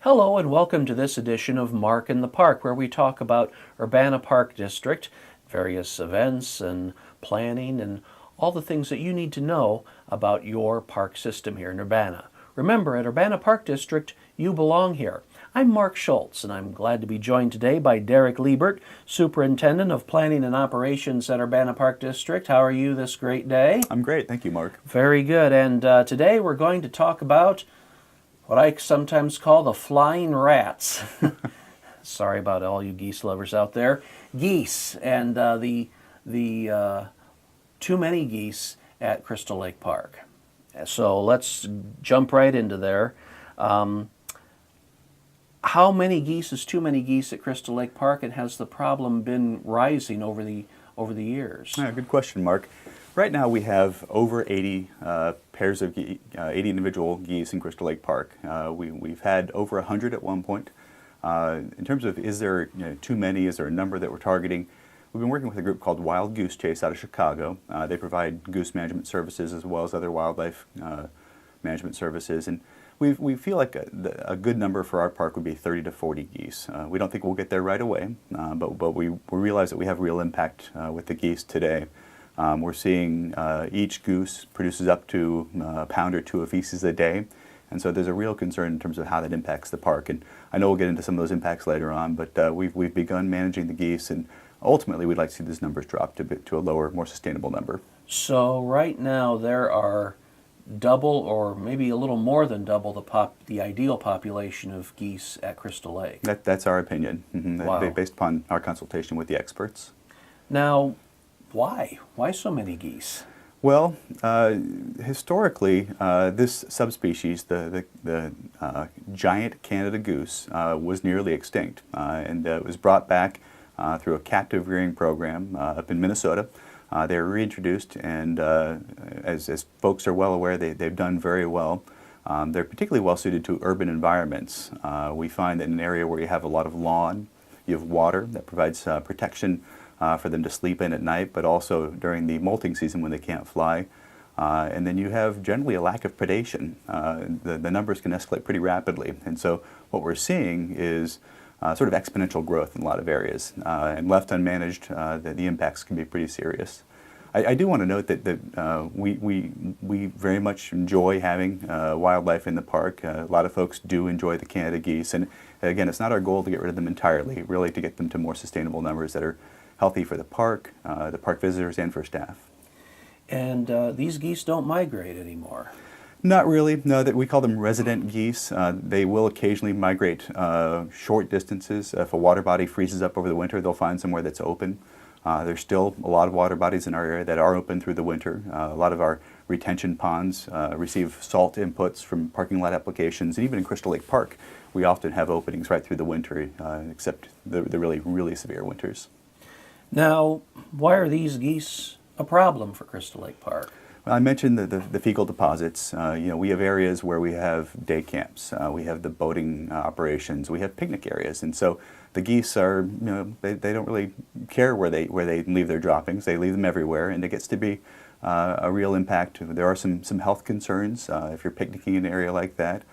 Hello and welcome to this edition of Mark in the Park, where we talk about Urbana Park District, various events and planning and all the things that you need to know about your park system here in Urbana. Remember, at Urbana Park District, you belong here. I'm Mark Schultz, and I'm glad to be joined today by Derek Liebert, Superintendent of Planning and Operations at Urbana Park District. How are you this great day? I'm great, thank you, Mark. Very good, and today we're going to talk about what I sometimes call the flying rats. Sorry about all you geese lovers out there. Geese and the too many geese at Crystal Lake Park. So let's jump right into there. How many geese is too many geese at Crystal Lake Park, and has the problem been rising over the years? Yeah, good question, Mark. Right now we have over 80 pairs of 80 individual geese in Crystal Lake Park. We've had over 100 at one point. In terms of is there too many, is there a number that we're targeting, we've been working with a group called Wild Goose Chase out of Chicago. They provide goose management services as well as other wildlife management services. And we feel like a good number for our park would be 30 to 40 geese. We don't think we'll get there right away, but we realize that we have real impact with the geese today. We're seeing each goose produces up to a pound or two of feces a day, and so there's a real concern in terms of how that impacts the park. And I know we'll get into some of those impacts later on, but we've begun managing the geese, and ultimately we'd like to see these numbers drop to a lower, more sustainable number. So right now there are double, or maybe a little more than double, the ideal population of geese at Crystal Lake. That's our opinion, Wow. Based upon our consultation with the experts. Now, why? Why so many geese? Well, historically, this subspecies, the giant Canada goose, was nearly extinct, and it was brought back through a captive rearing program up in Minnesota. They were reintroduced, and as folks are well aware, they've done very well. They're particularly well suited to urban environments. We find that in an area where you have a lot of lawn, you have water that provides protection for them to sleep in at night, but also during the molting season when they can't fly. And then you have generally a lack of predation. The numbers can escalate pretty rapidly. And so what we're seeing is sort of exponential growth in a lot of areas. And left unmanaged, the impacts can be pretty serious. I do want to note that we very much enjoy having wildlife in the park. A lot of folks do enjoy the Canada geese. And again, it's not our goal to get rid of them entirely, really to get them to more sustainable numbers that are healthy for the park visitors, and for staff. And these geese don't migrate anymore? Not really. No, we call them resident geese. They will occasionally migrate short distances. If a water body freezes up over the winter, they'll find somewhere that's open. There's still a lot of water bodies in our area that are open through the winter. A lot of our retention ponds receive salt inputs from parking lot applications. And even in Crystal Lake Park, we often have openings right through the winter, except the really, really severe winters. Now, why are these geese a problem for Crystal Lake Park? Well, I mentioned the fecal deposits. We have areas where we have day camps. We have the boating operations. We have picnic areas, and so the geese are, they don't really care where they leave their droppings. They leave them everywhere, and it gets to be a real impact. There are some health concerns if you're picnicking in an area like that.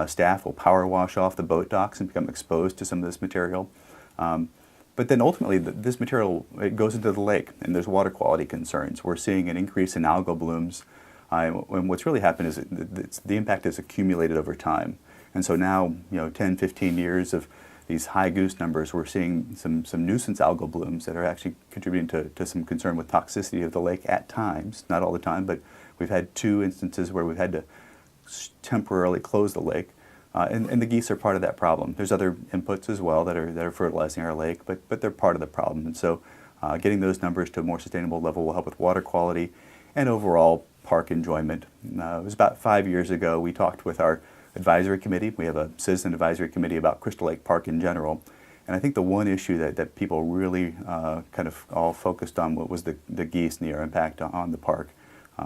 Staff will power wash off the boat docks and become exposed to some of this material. But then ultimately, this material, it goes into the lake, and there's water quality concerns. We're seeing an increase in algal blooms. And what's really happened is the impact has accumulated over time. And so now, 10, 15 years of these high goose numbers, we're seeing some nuisance algal blooms that are actually contributing to some concern with toxicity of the lake at times, not all the time, but we've had 2 instances where we've had to temporarily close the lake. And the geese are part of that problem. There's other inputs as well that are fertilizing our lake, but they're part of the problem. And so getting those numbers to a more sustainable level will help with water quality and overall park enjoyment. It was about 5 years ago we talked with our advisory committee. We have a citizen advisory committee about Crystal Lake Park in general. And I think the one issue that people really kind of all focused on was the geese and their impact on the park.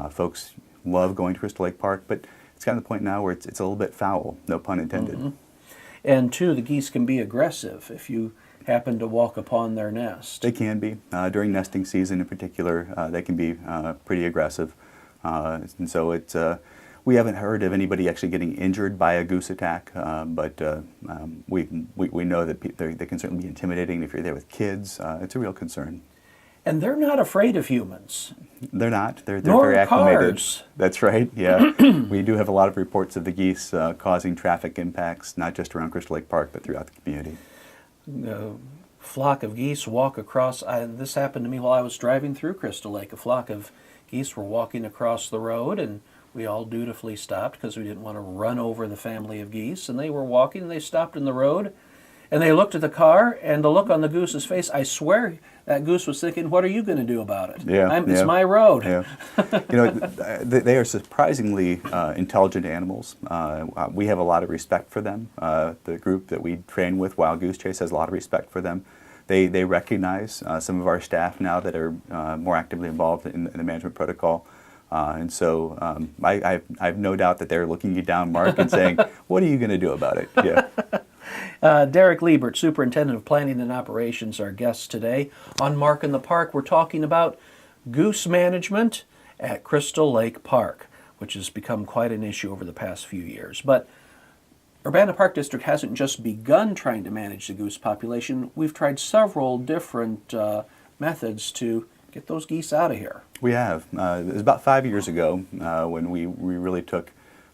Folks love going to Crystal Lake Park, but it's gotten to the point now where it's a little bit foul, no pun intended. Mm-hmm. And two, the geese can be aggressive if you happen to walk upon their nest. They can be. During nesting season in particular, they can be pretty aggressive. And so We haven't heard of anybody actually getting injured by a goose attack, but we know that they can certainly be intimidating if you're there with kids. It's a real concern. And they're not afraid of humans. They're not. They're Nor very acclimated. cars. That's right. Yeah, we do have a lot of reports of the geese causing traffic impacts, not just around Crystal Lake Park, but throughout the community. A flock of geese walk across. This happened to me while I was driving through Crystal Lake. A flock of geese were walking across the road, and we all dutifully stopped because we didn't want to run over the family of geese. And they were walking, and they stopped in the road, and they looked at the car, and the look on the goose's face, I swear that goose was thinking, what are you going to do about it? It's my road. Yeah. They are surprisingly intelligent animals. We have a lot of respect for them. The group that we train with, Wild Goose Chase, has a lot of respect for them. They recognize some of our staff now that are more actively involved in the management protocol. And so I have no doubt that they're looking you down, Mark, and saying, what are you going to do about it? Yeah. Derek Liebert, Superintendent of Planning and Operations, our guest today. On Mark in the Park, we're talking about goose management at Crystal Lake Park, which has become quite an issue over the past few years. But Urbana Park District hasn't just begun trying to manage the goose population. We've tried several different methods to get those geese out of here. We have. It was about 5 years ago when we really took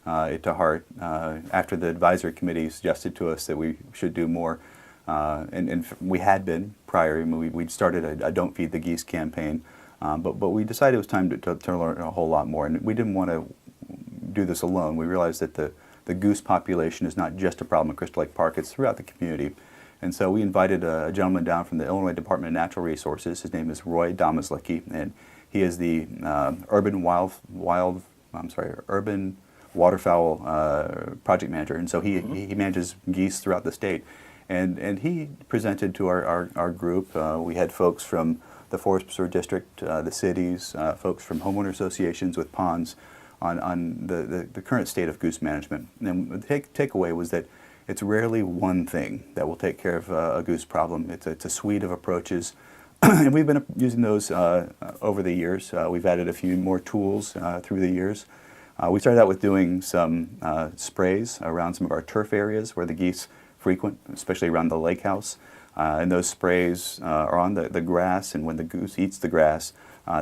it to heart after the advisory committee suggested to us that we should do more, and we had been prior. I mean, we'd started a Don't Feed the Geese campaign, but we decided it was time to learn a whole lot more, and we didn't want to do this alone. We realized that the goose population is not just a problem at Crystal Lake Park, it's throughout the community. And so we invited a gentleman down from the Illinois Department of Natural Resources. His name is Roy Domazlicki, and he is the urban waterfowl project manager, and so he manages geese throughout the state. And he presented to our group. We had folks from the Forest Preserve District, the cities, folks from homeowner associations with ponds on the current state of goose management. And the takeaway was that it's rarely one thing that will take care of a goose problem. It's a suite of approaches. And we've been using those over the years. We've added a few more tools through the years. We started out with doing some sprays around some of our turf areas where the geese frequent, especially around the lake house. And those sprays are on the grass, and when the goose eats the grass,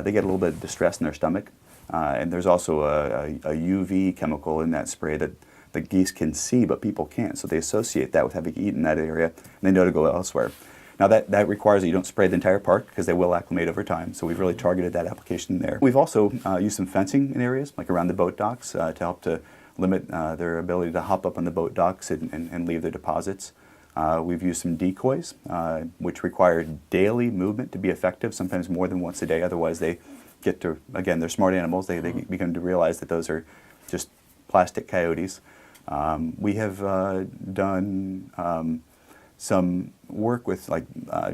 they get a little bit of distress in their stomach. And there's also a UV chemical in that spray that the geese can see, but people can't. So they associate that with having eaten that area, and they know to go elsewhere. Now that requires that you don't spray the entire park because they will acclimate over time. So we've really targeted that application there. We've also used some fencing in areas like around the boat docks to help to limit their ability to hop up on the boat docks and leave their deposits. We've used some decoys, which require daily movement to be effective, sometimes more than once a day. Otherwise they get to, again, they're smart animals. They begin to realize that those are just plastic coyotes. We have done some work with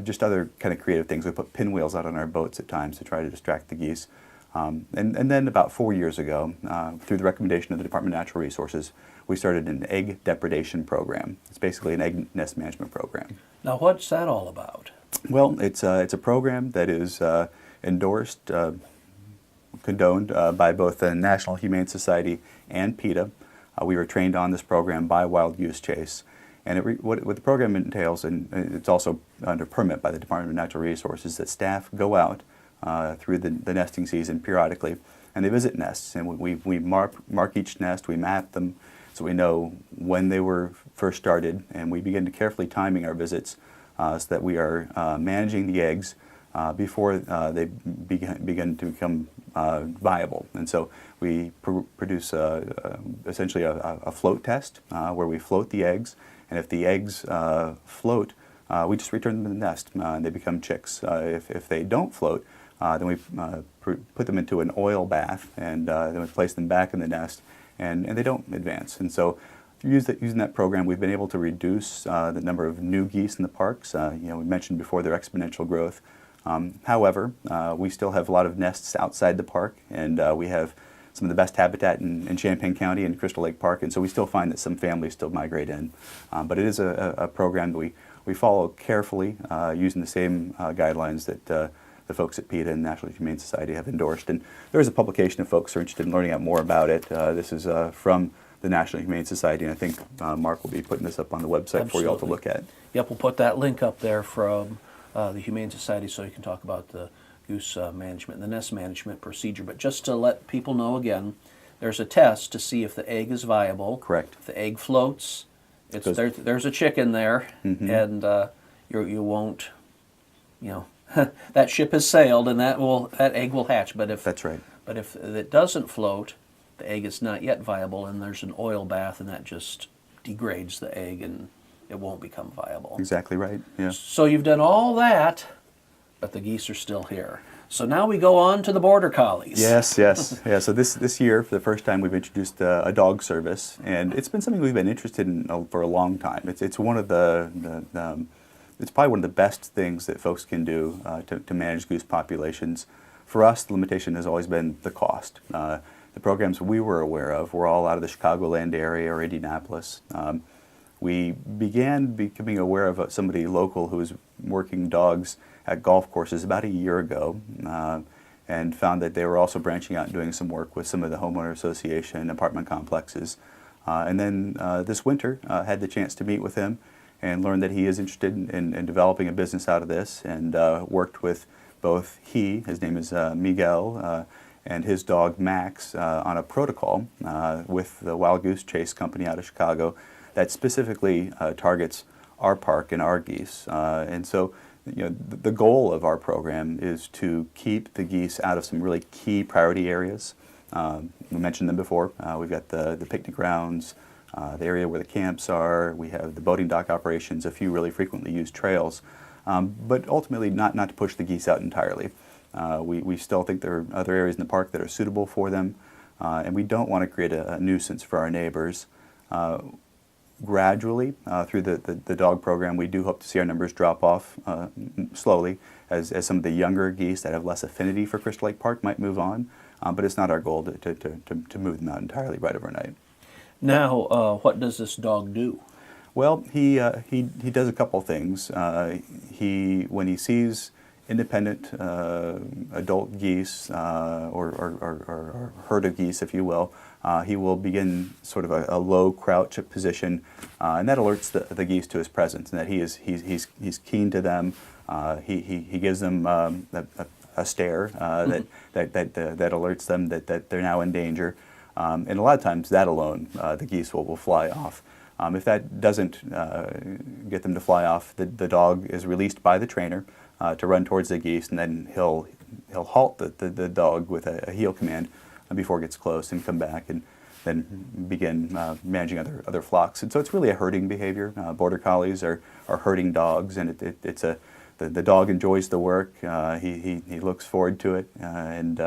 just other kind of creative things. We put pinwheels out on our boats at times to try to distract the geese. And then about 4 years ago, through the recommendation of the Department of Natural Resources, we started an egg depredation program. It's basically an egg nest management program. Now, what's that all about? Well, it's a program that is endorsed, condoned by both the National Humane Society and PETA. We were trained on this program by Wild Goose Chase. And what the program entails, and it's also under permit by the Department of Natural Resources, that staff go out through the nesting season periodically, and they visit nests. And we mark each nest, we map them, so we know when they were first started, and we begin to carefully timing our visits so that we are managing the eggs before they begin to become viable. And so we produce essentially a float test where we float the eggs. And if the eggs float, we just return them to the nest and they become chicks. If they don't float, then we put them into an oil bath and then we place them back in the nest and they don't advance. And so using that program, we've been able to reduce the number of new geese in the parks. We mentioned before their exponential growth. However, we still have a lot of nests outside the park, and we have some of the best habitat in Champaign County and Crystal Lake Park, and so we still find that some families still migrate in. But it is a program that we follow carefully using the same guidelines that the the folks at PETA and National Humane Society have endorsed. And there is a publication if folks are interested in learning out more about it. This is from the National Humane Society, and I think Mark will be putting this up on the website for you all to look at. Yep, we'll put that link up there from the Humane Society so you can talk about the goose management and the nest management procedure. But just to let people know again, there's a test to see if the egg is viable. Correct. If the egg floats, there's a chicken there, and you won't, that ship has sailed, and that egg will hatch. But if that's right. But if it doesn't float, the egg is not yet viable, and there's an oil bath, and that just degrades the egg, and it won't become viable. Exactly right. Yeah. So you've done all that, but the geese are still here. So now we go on to the border collies. Yes. Yeah. So this year, for the first time, we've introduced a dog service, and it's been something we've been interested in for a long time. It's one of it's probably one of the best things that folks can do to manage goose populations. For us, the limitation has always been the cost. The programs we were aware of were all out of the Chicagoland area or Indianapolis. We began becoming aware of somebody local who was working dogs at golf courses about a year ago, and found that they were also branching out and doing some work with some of the homeowner association apartment complexes. And then this winter had the chance to meet with him and learned that he is interested in developing a business out of this, and worked with both his name is Miguel, and his dog Max on a protocol with the Wild Goose Chase Company out of Chicago that specifically targets our park and our geese. And so the goal of our program is to keep the geese out of some really key priority areas. We mentioned them before. We've got the picnic grounds, the area where the camps are. We have the boating dock operations, a few really frequently used trails, but ultimately not to push the geese out entirely. We still think there are other areas in the park that are suitable for them, and we don't want to create a nuisance for our neighbors. Gradually, through the dog program, we do hope to see our numbers drop off slowly as some of the younger geese that have less affinity for Crystal Lake Park might move on, but it's not our goal to move them out entirely right overnight. Now, what does this dog do? Well, he does a couple things. When he sees independent adult geese or herd of geese, if you will, he will begin sort of a low crouch position, and that alerts the geese to his presence and that he's keen to them. He gives them a stare that alerts them that they're now in danger, and a lot of times that alone the geese will fly off. If that doesn't get them to fly off, the dog is released by the trainer to run towards the geese, and then he'll halt the dog with a heel command before it gets close, and come back and then begin managing other flocks. And so it's really a herding behavior. Border collies are herding dogs, and the dog enjoys the work. He looks forward to it, and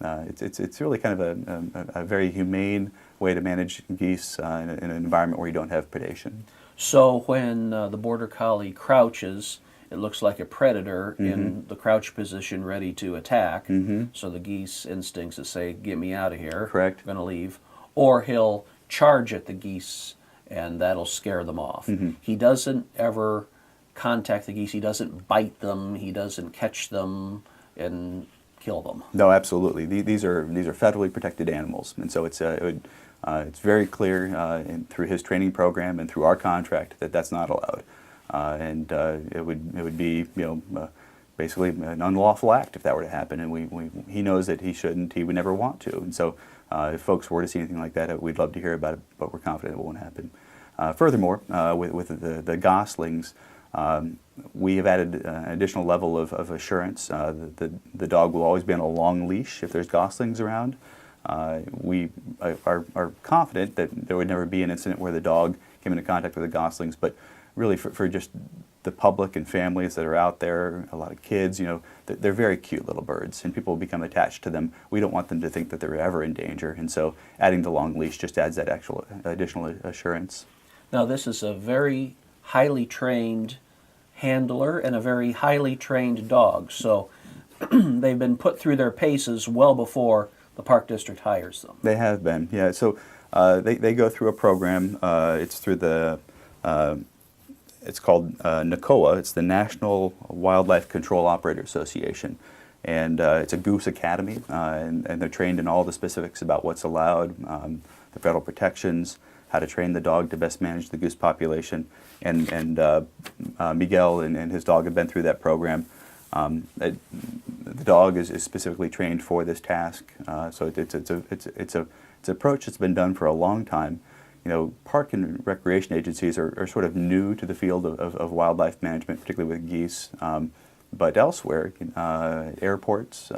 it's really kind of a very humane way to manage geese in an environment where you don't have predation. So when the border collie crouches, it looks like a predator in the crouch position ready to attack. So the geese instincts is say, get me out of here. Correct. I'm going to leave. Or he'll charge at the geese, and that'll scare them off. He doesn't ever contact the geese. He doesn't bite them. He doesn't catch them and kill them. No, absolutely. These are federally protected animals, and so it's very clear through his training program and through our contract that that's not allowed. And it would be basically an unlawful act if that were to happen, and he knows that he shouldn't. He would never want to, and so if folks were to see anything like that, we'd love to hear about it, but we're confident it won't happen. Furthermore, with the goslings, we have added an additional level of assurance. The dog will always be on a long leash if there's goslings around. We are confident that there would never be an incident where the dog came into contact with the goslings, but really for just the public and families that are out there, a lot of kids, they're very cute little birds, and people become attached to them. We don't want them to think that they're ever in danger, and so adding the long leash just adds that actual additional assurance. Now, this is a very highly trained handler and a very highly trained dog, so they've been put through their paces well before the Park District hires them. They have been, yeah. So they go through a program. It's through the it's called NACOA. It's the National Wildlife Control Operator Association. And it's a Goose Academy, and they're trained in all the specifics about what's allowed, the federal protections, how to train the dog to best manage the goose population. And Miguel and his dog have been through that program. The dog is specifically trained for this task, so it's an approach that's been done for a long time. You know, park and recreation agencies are sort of new to the field of wildlife management, particularly with geese. But elsewhere, airports,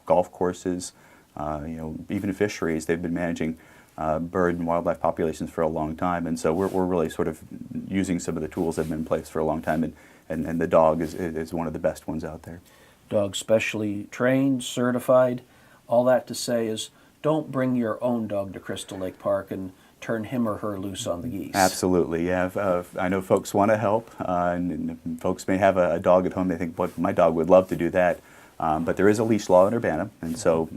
golf courses, even fisheries, they've been managing bird and wildlife populations for a long time. And so we're really sort of using some of the tools that have been in place for a long time. And the dog is one of the best ones out there. Dog specially trained, certified. All that to say is, don't bring your own dog to Crystal Lake Park and turn him or her loose on the geese. Absolutely, yeah. I know folks want to help, and folks may have a dog at home. They think, boy, my dog would love to do that. But there is a leash law in Urbana, and so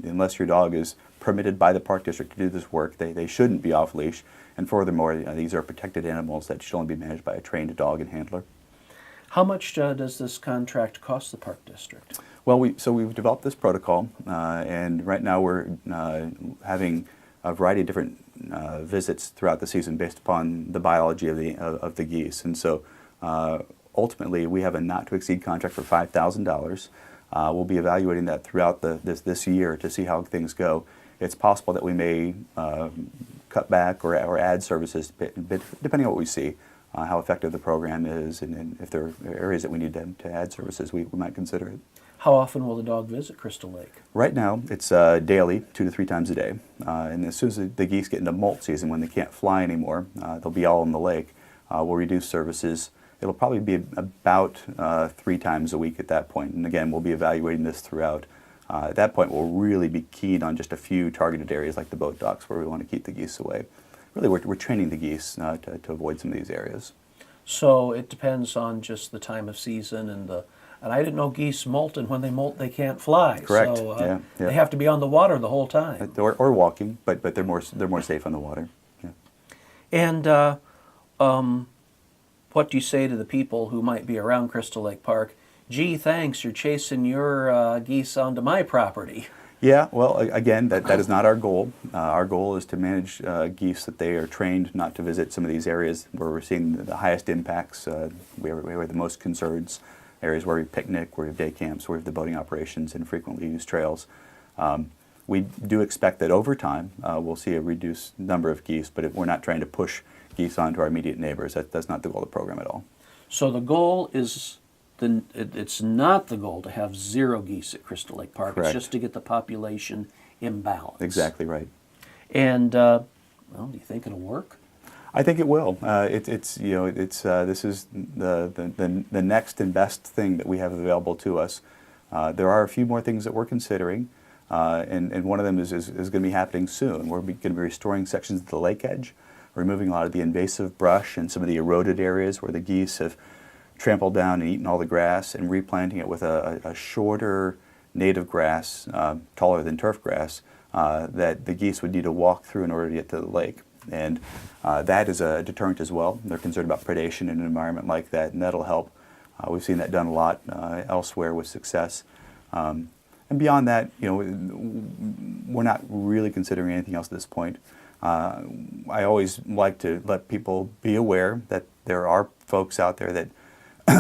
unless your dog is permitted by the park district to do this work, they shouldn't be off leash. And furthermore, these are protected animals that should only be managed by a trained dog and handler. How much does this contract cost the park district? Well, we've developed this protocol, and right now we're having a variety of different visits throughout the season based upon the biology of the geese. And so ultimately we have a not-to-exceed contract for $5,000. We'll be evaluating that throughout this year to see how things go. It's possible that we may cut back or add services depending on what we see, how effective the program is, and if there are areas that we need to add services, we might consider it. How often will the dog visit Crystal Lake? Right now, it's daily, 2 to 3 times a day. And as soon as the geese get into molt season, when they can't fly anymore, they'll be all in the lake. We'll reduce services. It'll probably be about 3 times a week at that point. And again, we'll be evaluating this throughout. At that point, we'll really be keen on just a few targeted areas like the boat docks where we want to keep the geese away. Really, we're training the geese to avoid some of these areas. So it depends on just the time of season and I didn't know geese molt, and when they molt, they can't fly. Correct. So yeah. they have to be on the water the whole time. Or walking, but they're more safe on the water. Yeah. And what do you say to the people who might be around Crystal Lake Park? Gee, thanks, you're chasing your geese onto my property. Yeah, well, again, that is not our goal. Our goal is to manage geese that they are trained not to visit some of these areas where we're seeing the highest impacts, where we have the most concerns, areas where we picnic, where we have day camps, where we have the boating operations and frequently used trails. We do expect that over time we'll see a reduced number of geese, but we're not trying to push geese onto our immediate neighbors. That's not the goal of the program at all. So the goal is, it's not the goal to have 0 geese at Crystal Lake Park. Correct. It's just to get the population in balance. Exactly right. And, well, do you think it'll work? I think it will. This is the next and best thing that we have available to us. There are a few more things that we're considering, and one of them is going to be happening soon. We're going to be restoring sections of the lake edge, removing a lot of the invasive brush and some of the eroded areas where the geese have trampled down and eaten all the grass, and replanting it with a shorter native grass, taller than turf grass, that the geese would need to walk through in order to get to the lake. And that is a deterrent as well. They're concerned about predation in an environment like that, and that'll help. We've seen that done a lot elsewhere with success. And beyond that, we're not really considering anything else at this point. I always like to let people be aware that there are folks out there that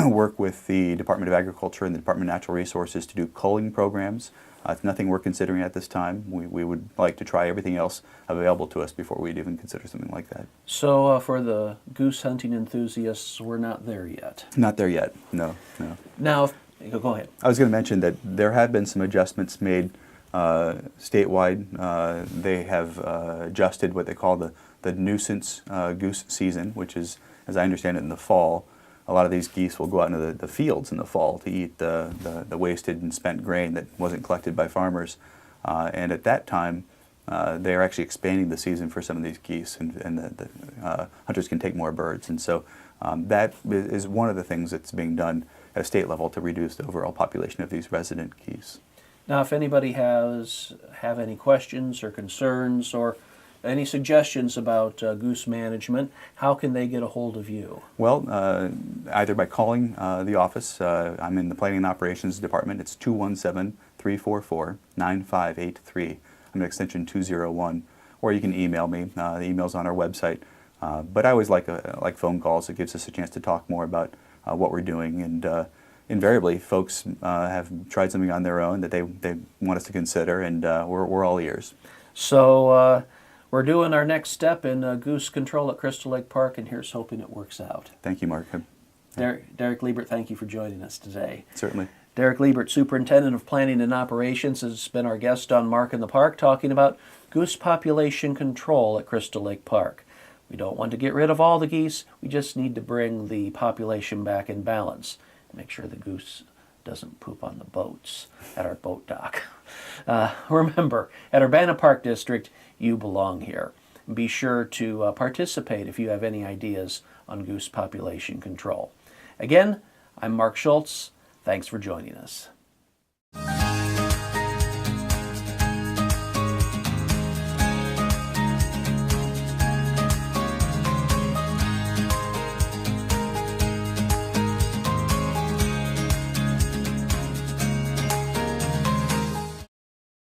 work with the Department of Agriculture and the Department of Natural Resources to do culling programs. It's nothing we're considering at this time. We would like to try everything else available to us before we'd even consider something like that. So for the goose hunting enthusiasts, we're not there yet. Not there yet, no. Now, go ahead. I was going to mention that there have been some adjustments made statewide. They have adjusted what they call the nuisance goose season, which is, as I understand it, in the fall. A lot of these geese will go out into the fields in the fall to eat the wasted and spent grain that wasn't collected by farmers. And at that time, they are actually expanding the season for some of these geese, and the hunters can take more birds. And so that is one of the things that's being done at a state level to reduce the overall population of these resident geese. Now, if anybody have any questions or concerns or any suggestions about goose management, how can they get a hold of you? Well, either by calling the office. I'm in the Planning and Operations Department. It's 217-344-9583. I'm at extension 201. Or you can email me. The email's on our website. But I always like phone calls. It gives us a chance to talk more about what we're doing. And invariably, folks have tried something on their own that they want us to consider, and we're all ears. So we're doing our next step in goose control at Crystal Lake Park, and here's hoping it works out. Thank you, Mark. Derek Liebert, thank you for joining us today. Certainly. Derek Liebert, Superintendent of Planning and Operations, has been our guest on Mark in the Park, talking about goose population control at Crystal Lake Park. We don't want to get rid of all the geese. We just need to bring the population back in balance. Make sure the goose doesn't poop on the boats at our boat dock. Remember, at Urbana Park District, you belong here. Be sure to participate if you have any ideas on goose population control. Again, I'm Mark Schultz. Thanks for joining us.